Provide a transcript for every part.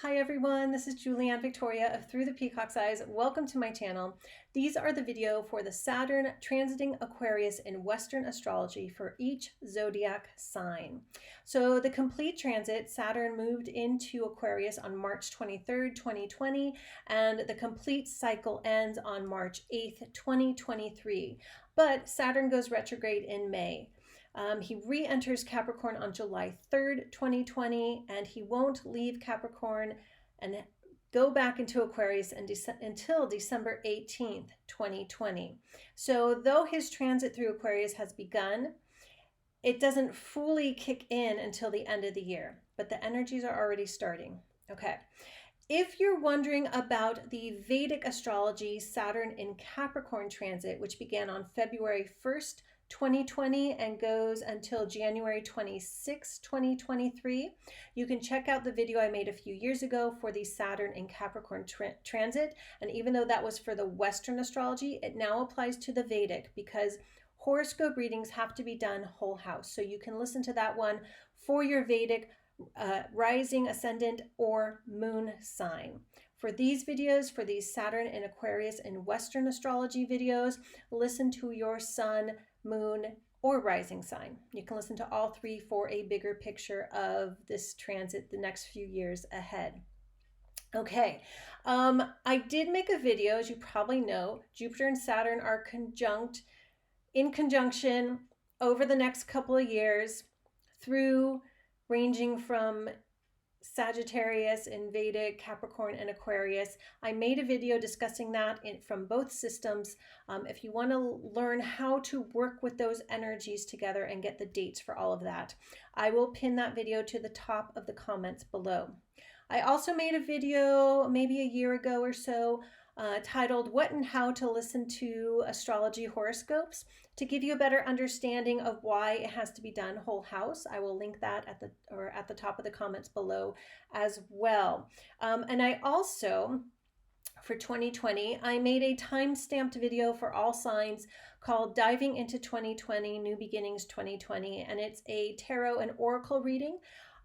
Hi everyone, this is Julianne Victoria of Through the Peacock's Eyes. Welcome to my channel. These are the video for the Saturn transiting Aquarius in Western astrology for each zodiac sign. So the complete transit, Saturn moved into Aquarius on March 23rd, 2020, and the complete cycle ends on March 8th, 2023. But Saturn goes retrograde in May. He re-enters Capricorn on July 3rd, 2020, and he won't leave Capricorn and go back into Aquarius until December 18th, 2020. So though his transit through Aquarius has begun, it doesn't fully kick in until the end of the year, but the energies are already starting. Okay. If you're wondering about the Vedic astrology Saturn in Capricorn transit, which began on February 1st, 2020 and goes until January 26, 2023. You can check out the video I made a few years ago for the Saturn in Capricorn transit. And even though that was for the Western astrology, it now applies to the Vedic because horoscope readings have to be done whole house. So you can listen to that one for your Vedic rising, ascendant, or moon sign. For these videos, for these Saturn and Aquarius and Western astrology videos, listen to your sun, moon, or rising sign. You can listen to all three for a bigger picture of this transit the next few years ahead. Okay, I did make a video, as you probably know. Jupiter and Saturn are in conjunction over the next couple of years through ranging from Sagittarius in Vedic, Capricorn, and Aquarius. I made a video discussing that from both systems. If you want to learn how to work with those energies together and get the dates for all of that, I will pin that video to the top of the comments below. I also made a video maybe a year ago or so titled What and How to Listen to Astrology Horoscopes to give you a better understanding of why it has to be done whole house. I will link that at the top of the comments below as well. And I also, for 2020, I made a time-stamped video for all signs called Diving into 2020, New Beginnings 2020, and it's a tarot and oracle reading.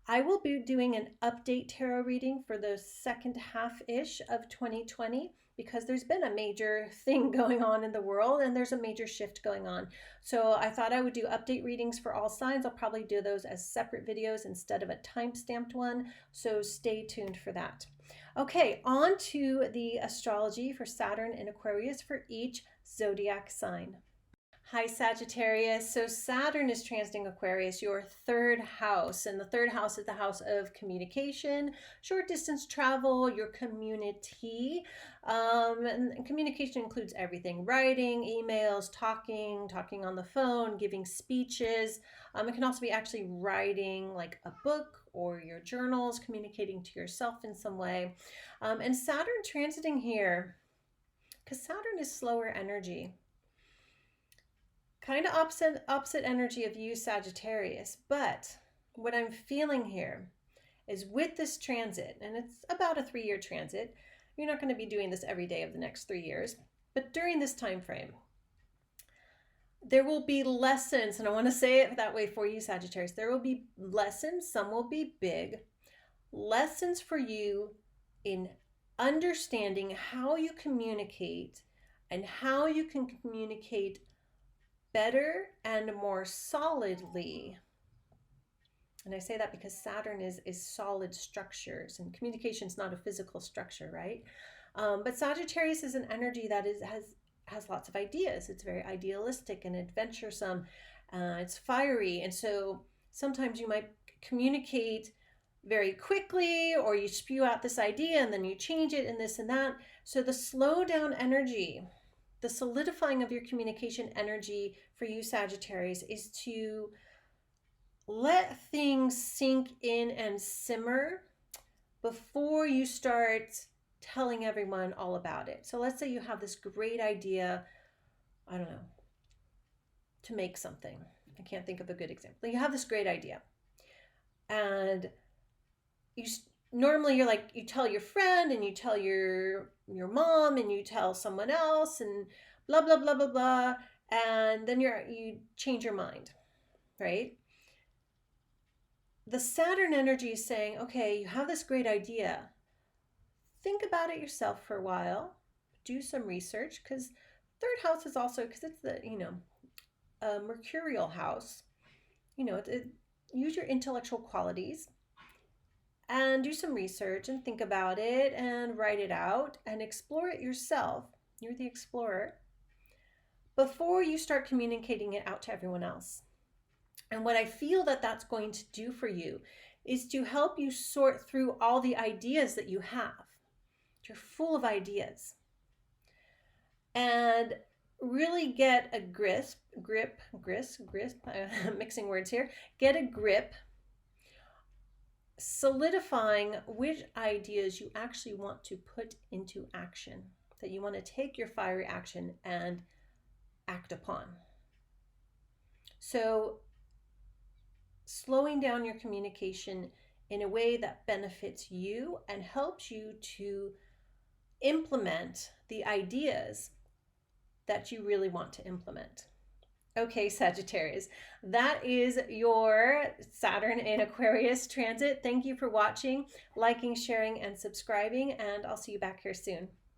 I will be doing an update tarot reading for the second half-ish of 2020 because there's been a major thing going on in the world and there's a major shift going on. So I thought I would do update readings for all signs. I'll probably do those as separate videos instead of a time-stamped one. So stay tuned for that. Okay, on to the astrology for Saturn and Aquarius for each zodiac sign. Hi Sagittarius. So Saturn is transiting Aquarius, your third house, and the third house is the house of communication, short distance travel, your community. And communication includes everything: writing, emails, talking on the phone, giving speeches. It can also be actually writing like a book or your journals, communicating to yourself in some way. And Saturn transiting here, because Saturn is slower energy. Kind of opposite energy of you, Sagittarius. But what I'm feeling here is with this transit, and it's about a 3-year transit. You're not going to be doing this every day of the next 3 years, but during this time frame, there will be lessons, and I want to say it that way for you, Sagittarius. There will be lessons, some will be big, lessons for you in understanding how you communicate and how you can communicate better and more solidly. And I say that because Saturn is solid structures, and communication is not a physical structure, right? But Sagittarius is an energy that has lots of ideas. It's very idealistic and adventuresome. It's fiery, and so sometimes you might communicate very quickly, or you spew out this idea and then you change it and this and that. So the slow down energy, the solidifying of your communication energy for you, Sagittarius, is to let things sink in and simmer before you start telling everyone all about it. So let's say you have this great idea, I don't know, to make something. I can't think of a good example. You have this great idea, and normally you're like, you tell your friend and you tell your mom and you tell someone else and blah blah blah blah blah, and then you change your mind, right? The Saturn energy is saying, okay, you have this great idea, think about it yourself for a while. Do some research, because third house is also, because it's the, a mercurial house. Use your intellectual qualities and do some research and think about it and write it out and explore it yourself. You're the explorer before you start communicating it out to everyone else. And what I feel that that's going to do for you is to help you sort through all the ideas that you have. You're full of ideas. And really get a grip, mixing words here, get a grip, solidifying which ideas you actually want to put into action, that you want to take your fiery action and act upon. So slowing down your communication in a way that benefits you and helps you to implement the ideas that you really want to implement. Okay, Sagittarius, that is your Saturn in Aquarius transit. Thank you for watching, liking, sharing, and subscribing, and I'll see you back here soon.